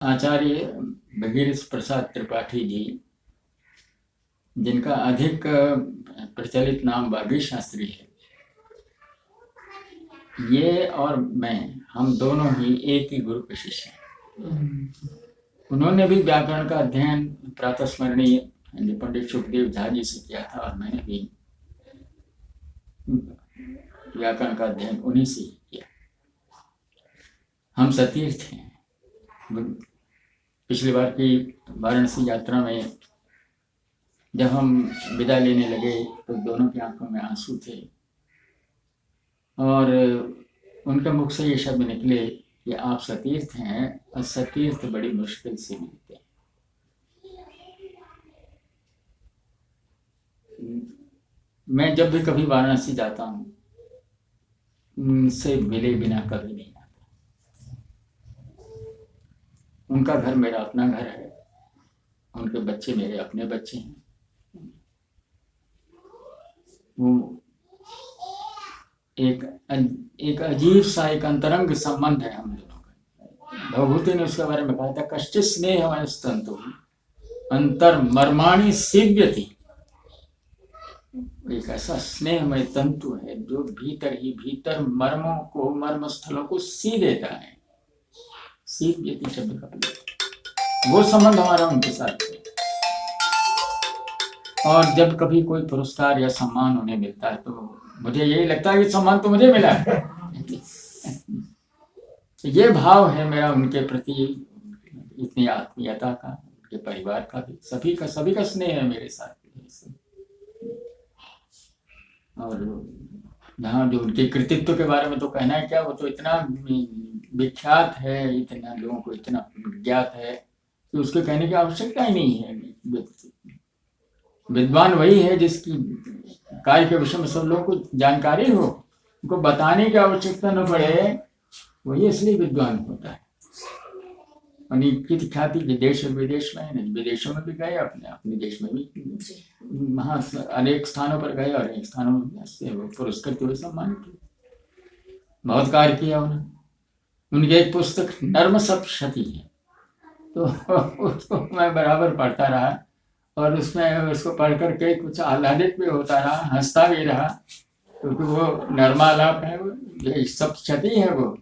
आचार्य भगीरथ प्रसाद त्रिपाठी जी, जिनका अधिक प्रचलित नाम बागी शास्त्री है, ये और मैं, हम दोनों ही एक ही गुरु के शिष्य हैं। उन्होंने भी व्याकरण का अध्ययन प्रातस्मरणीय पंडित सुखदेव झा जी से किया था और मैंने भी व्याकरण का अध्ययन उन्हीं से ही किया। हम सतीर्थ हैं। पिछली बार की वाराणसी यात्रा में जब हम विदा लेने लगे तो दोनों की आंखों में आंसू थे और उनके मुख से ये शब्द निकले कि आप सतीर्थ हैं और सतीर्थ बड़ी मुश्किल से मिलते हैं। मैं जब भी कभी वाराणसी जाता हूँ उनसे मिले बिना कभी नहीं आता। उनका घर मेरा अपना घर है, उनके बच्चे मेरे अपने बच्चे हैं। वो एक अजीब सा एक अंतरंग संबंध है हम दोनों का। भवभूति ने उसके बारे में कहा था, कश्चित् स्नेहमयस्तन्तु अंतर मर्माणि सीव्यति। एक ऐसा स्नेहमय तंतु है जो भीतर ही भीतर मर्मों को, मर्म स्थलों को सी देता है। सीव्यति शब्द का वो संबंध हमारा उनके साथ है। और जब कभी कोई पुरस्कार या सम्मान उन्हें मिलता है तो मुझे यही लगता है कि सम्मान तो मुझे मिला है। ये भाव है मेरा उनके प्रति, इतनी आत्मीयता का, उनके परिवार का भी, सभी का स्नेह है मेरे साथ। और यहाँ जो उनके कृतित्व के बारे में तो कहना है क्या, वो तो इतना विख्यात है, इतना लोगों को इतना ज्ञात है कि उसके कहने की आवश्यकता ही नहीं है। विद्वान वही है जिसकी कार्य के विषय में सब लोगों को जानकारी हो, उनको बताने की आवश्यकता न पड़े, वही इसलिए विद्वान होता है। अनिश्चित ख्याति देश और विदेश में है, विदेशों में भी गए, अपने देश में भी वहाँ अनेक स्थानों पर गए और अनेक स्थानों में से वो पुरस्कृत हुए, सम्मानित हुए। बहुत कार्य किया उन्होंने। उनकी एक पुस्तक नर्म सप्तशती है, तो उसको मैं बराबर पढ़ता रहा और उसमें उसको पढ़ करके कुछ आह्लादित भी होता रहा, हंसता भी रहा, क्योंकि वो नर्मालाप है, वो सप्तशती है, वो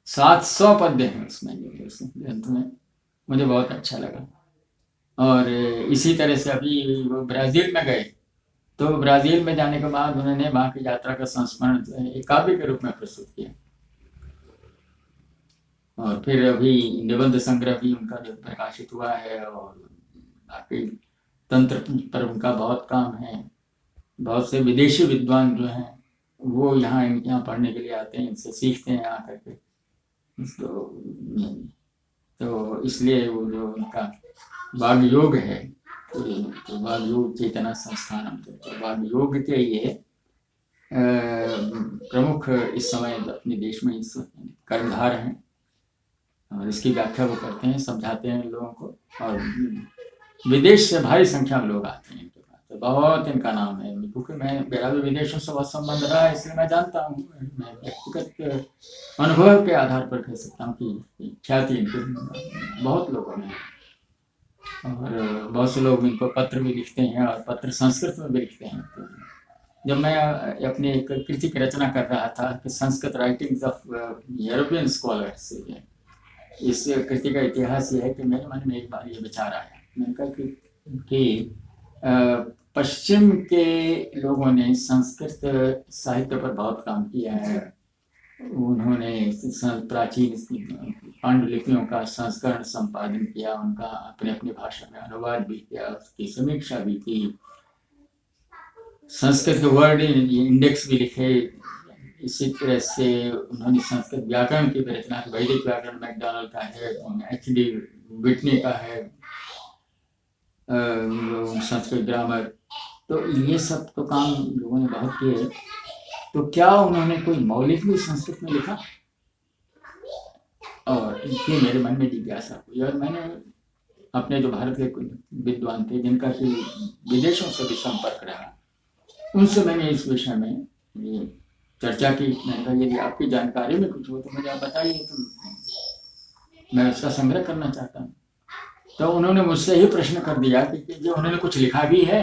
700 पद्य हैं उसमें ग्रंथ में। मुझे बहुत अच्छा लगा। और इसी तरह से अभी वो ब्राज़ील में गए, तो ब्राज़ील में जाने के बाद उन्होंने वहाँ की यात्रा का संस्मरण एक काव्य के रूप में प्रस्तुत किया। और फिर अभी निबंध संग्रह भी उनका जो प्रकाशित हुआ है, और बाकी तंत्र पर उनका बहुत काम है। बहुत से विदेशी विद्वान जो हैं वो यहाँ पढ़ने के लिए आते हैं, इनसे सीखते हैं आकर के। तो इसलिए वो जो उनका वाग योग है, तो वाग योग चेतना संस्थान, तो वाग योग के ये प्रमुख इस समय अपने देश में इस कर्णधार हैं, और इसकी व्याख्या वो करते हैं, समझाते हैं लोगों को। और विदेश से भारी संख्या में लोग आते हैं इनके पास, तो बहुत इनका नाम है। क्योंकि मेरा भी विदेशों से बहुत संबंध रहा है, इसलिए मैं जानता हूँ। मैं व्यक्तिगत अनुभव के आधार पर कह सकता हूँ कि ख्याति इनकी बहुत लोगों में, और बहुत से लोग इनको पत्र भी लिखते हैं, और पत्र संस्कृत में भी लिखते हैं। तो जब मैं अपनी एक कृति की रचना कर रहा था कि Sanskrit writings of European scholars, इस कृति का इतिहास ये है कि मेरे मन में एक बार ये विचार आया। मैंने कहा कि पश्चिम के लोगों ने संस्कृत साहित्य पर बहुत काम किया है। उन्होंने प्राचीन पांडुलिपियों का संस्करण संपादन किया, उनका अपने अपनी भाषा में अनुवाद भी किया, उसकी समीक्षा भी की, संस्कृत के वर्ड इंडेक्स भी लिखे। इसी तरह से उन्होंने संस्कृत व्याकरण की भी रचना, वैदिक व्याकरण मैकडॉनल्ड का है, एच.डी. विटनी का है, संस्कृत ग्रामर। तो ये सब तो काम लोगों ने बहुत किए। तो क्या उन्होंने कोई मौलिक भी संस्कृत में लिखा? और ये मेरे मन में जिज्ञासा हुई, और मैंने अपने जो भारत के विद्वान थे जिनका कि विदेशों से भी संपर्क रहा, उनसे मैंने इस विषय में चर्चा की। मैंने कहा यदि आपकी जानकारी में कुछ हो तो मुझे आप बताइए। तो मैं उसका संग्रह करना चाहता हूँ। तो उन्होंने मुझसे ही प्रश्न कर दिया कि जो उन्होंने कुछ लिखा भी है।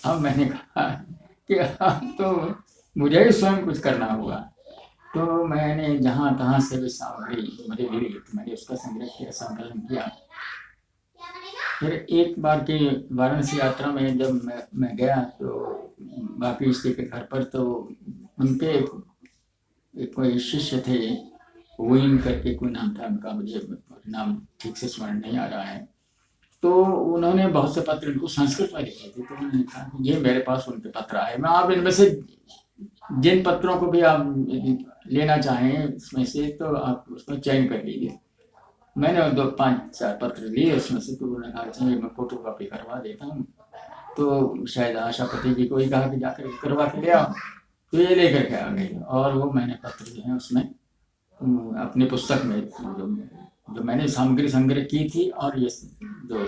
अब मैंने कहा कि अब तो मुझे ही स्वयं कुछ करना होगा। तो मैंने जहाँ तहाँ से भी सामग्री मुझे मिली तो मैंने उसका संग्रह किया, संकलन किया। फिर एक बार की वाराणसी यात्रा में जब मैं गया तो बाकी इसके के घर पर, तो उनके एक कोई शिष्य थे, वोइन करके कोई नाम था उनका, मुझे नाम ठीक से स्मरण नहीं आ रहा है। तो उन्होंने बहुत से पत्र इनको संस्कृत में लिखे थे। तो उन्होंने कहा कि ये मेरे पास उनके पत्र आए, मैं आप इनमें से जिन पत्रों को भी आप लेना चाहें इसमें से तो आप उसमें चयन कर लीजिए। मैंने 2-5-4 पत्र लिए उसमें से। तो उन्होंने कहा अच्छा मैं फोटो कॉपी करवा देता हूँ। तो शायद आशापति जी को ही कहा कि जाकर करवा के ले आओ। तो ये लेकर के आ गए और वो मैंने पत्र जो है उसमें अपनी पुस्तक में जो मैंने सामग्री संग्रह की थी और ये जो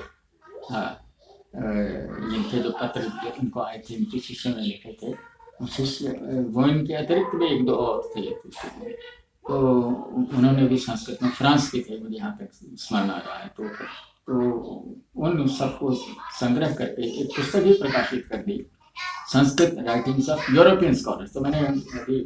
इनके जो पत्र इनको आए थे इनके शिष्य में लिखे थे, शिष्य वो इनके अतिरिक्त भी 1-2 और थे। तो उन्होंने भी संस्कृत में, फ्रांस के थे मुझे यहाँ तक स्मरण आ रहा है। तो उन सबको संग्रह करके एक पुस्तक ही प्रकाशित कर दी, Sanskrit writings of European scholars. तो मैंने अभी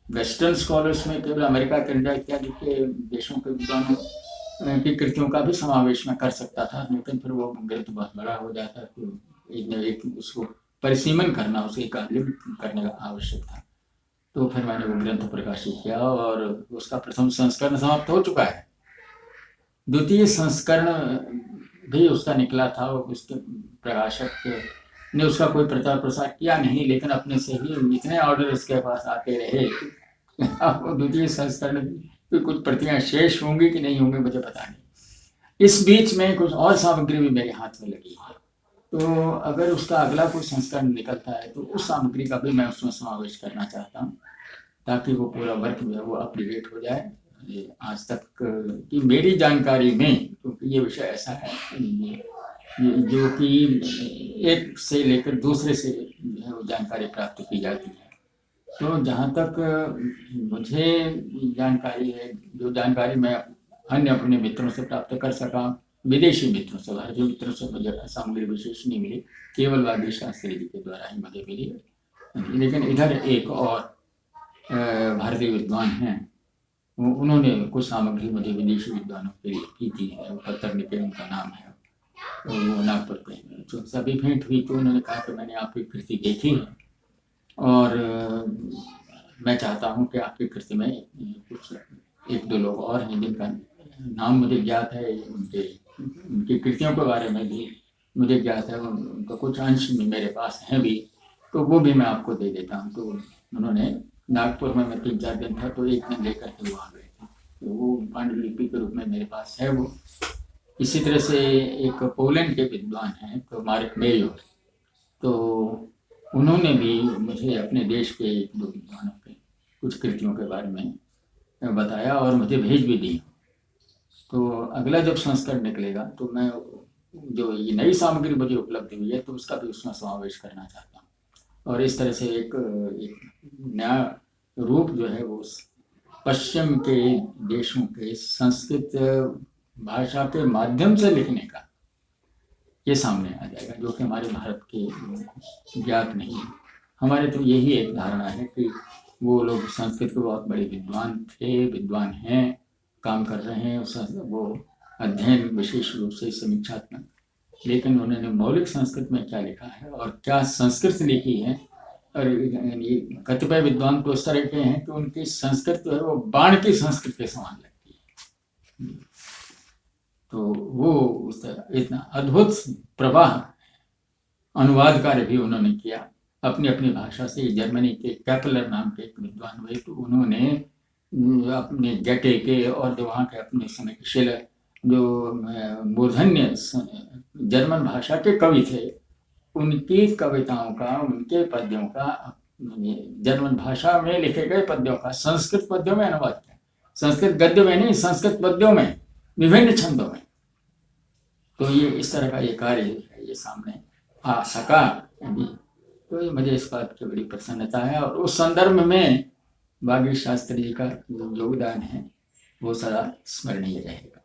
वेस्टर्न स्कॉलर्स में केवल अमेरिका, कनाडा इत्यादि के देशों के विद्वानों की कृतियों का भी समावेश में कर सकता था, लेकिन फिर वो ग्रंथ बहुत बड़ा हो जाता, तो एक उसको परिसीमन करना, उसे एक लिमिट करने का आवश्यक था। तो फिर मैंने वो ग्रंथ प्रकाशित किया और उसका प्रथम संस्करण समाप्त हो चुका है। द्वितीय संस्करण भी उसका निकला था, उसके प्रकाशक ने उसका कोई प्रचार प्रसार किया नहीं, लेकिन अपने से ही इतने ऑर्डर उसके पास आते रहे। आपको द्वितीय संस्करण की कुछ प्रतियां शेष होंगी कि नहीं होंगी मुझे पता नहीं। इस बीच में कुछ और सामग्री भी मेरे हाथ में लगी है, तो अगर उसका अगला कोई संस्करण निकलता है तो उस सामग्री का भी मैं उसमें समावेश करना चाहता हूँ, ताकि वो पूरा वर्क जो है वो अप टू डेट हो जाए। आज तक की मेरी जानकारी में, क्योंकि ये विषय ऐसा है जो कि एक से लेकर दूसरे से जो है वो जानकारी प्राप्त की जाती है। तो जहाँ तक मुझे जानकारी है, जो जानकारी मैं अन्य अपने मित्रों से प्राप्त कर सका, विदेशी मित्रों से, भारतीय मित्रों से मुझे सामग्री विशेष नहीं मिली, केवल वादी शास्त्री जी के द्वारा ही मुझे मिली। लेकिन इधर एक और भारतीय विद्वान हैं, उन्होंने कुछ सामग्री मुझे विदेशी विद्वानों के लिए की थी, पत्तर निके उनका नाम है, वो नागपुर पे। तो सभी भेंट हुई तो उन्होंने कहा कि मैंने आपकी कृति देखी है और मैं चाहता हूँ कि आपकी कृति में कुछ 1-2 लोग और हैं जिनका नाम मुझे ज्ञात है, उनकी कृतियों के बारे में भी मुझे ज्ञात है, उनका कुछ अंश मेरे पास हैं भी, तो वो भी मैं आपको दे देता हूँ। तो उन्होंने नागपुर में, मैं 3-4 दिन था, तो एक दिन लेकर के वो आ गए थे। तो वो पांडुलिपि के रूप में मेरे पास है वो। इसी तरह से एक पोलैंड के विद्वान हैं तो मार्क मेरियोर, तो उन्होंने भी मुझे अपने देश के 1-2 विद्वानों के कुछ कृतियों के बारे में बताया और मुझे भेज भी दी। तो अगला जब संस्करण निकलेगा तो मैं जो ये नई सामग्री मुझे उपलब्ध हुई है तो उसका भी उसमें समावेश करना चाहता हूँ। और इस तरह से एक नया रूप जो है वो पश्चिम के देशों के संस्कृत भाषा के माध्यम से लिखने का ये सामने आ जाएगा, जो कि हमारे भारत के ज्ञात नहीं है। हमारे तो यही एक धारणा है कि वो लोग संस्कृत के बहुत बड़े विद्वान थे, विद्वान हैं, काम कर रहे हैं, वो अध्ययन विशेष रूप से समीक्षात्मक, लेकिन उन्होंने मौलिक संस्कृत में क्या लिखा है और क्या संस्कृत लिखी है। और कतिपय विद्वान तो इस तरह के हैं कि उनकी संस्कृत जो है वो बाण की संस्कृत के समान लगती है। तो वो उस तरह इतना अद्भुत प्रवाह अनुवाद कार्य भी उन्होंने किया अपनी अपनी भाषा से। जर्मनी के कैपलर नाम के एक विद्वान हुए, तो उन्होंने अपने गटे के और जो वहाँ के अपने समय के शिलर, जो मूर्धन्य जर्मन भाषा के कवि थे, उनकी कविताओं का, उनके पद्यों का, जर्मन भाषा में लिखे गए पद्यों का संस्कृत पद्यों में अनुवाद किया। संस्कृत गद्यों में नहीं, संस्कृत पद्यों में, विभिन्न छंदों में। तो ये इस तरह का ये कार्य ये सामने आ सका अभी, तो ये मुझे इस बात की बड़ी प्रसन्नता है। और उस संदर्भ में भाग्य शास्त्री जी का योगदान है वो सदा स्मरणीय रहेगा।